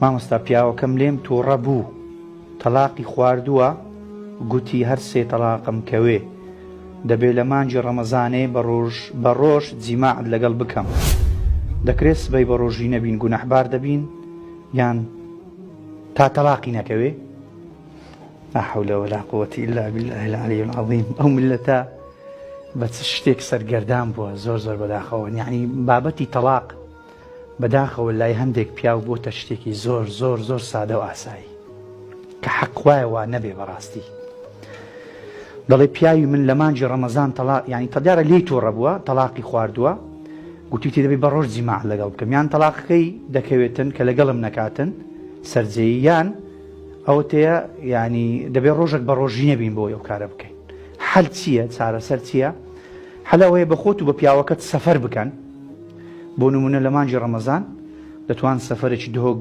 مامۆستا پیاوەکەم لێم تووڕە بوو، تەلاقی خواردووە، گوتی هەر سێ تەلاقم کەوێ، دەبێت لە مانجی ڕەمەزانێ بە ڕۆژ جیماعت لەگەڵ بکەم. دەکرێت سبەی بە ڕۆژی نەبین گونەحبار دەبین یان تا تەلاقی نەکەوێ؟ لا حول ولا قوة إلا بالله العلي العظيم. ئەو ملەتە بە چ شتێک سەرگەردان بووە زۆر بەداخەوە، یعنی بابەتی تەلاق بەداخەوە لای هەندێک پیاو بۆتە شتێکی زۆر سادە و ئاسایی کە حەق وایە وا نەبێ بەڕاستی. دەڵێ پیاوی من لە مانجی ڕەمەزان تەلاق، یعنی تەدیارە لێی تۆڕە بووە، تەلاقی خواردووە، گوتی تێ دەبێت بە ڕۆژ جیماع لەگەڵ بکەم، یان تەلاقەکەی دەکەوێتن کە لەگەڵم نەکاتن سەرجەیی، یان ئەوە تەیە یعنی دەبێت ڕۆژێک بە ڕۆژی نەبین بۆ ئەو کارە بکەین. حەل چییە؟ چارەسەر چییە؟ حەلەوەیە بە خۆت و بە پیاوەکەت سەفەر بکەن. بۆ نمونە لە مانجی ڕەمەزان دەتوان سەفەرێکی دهۆک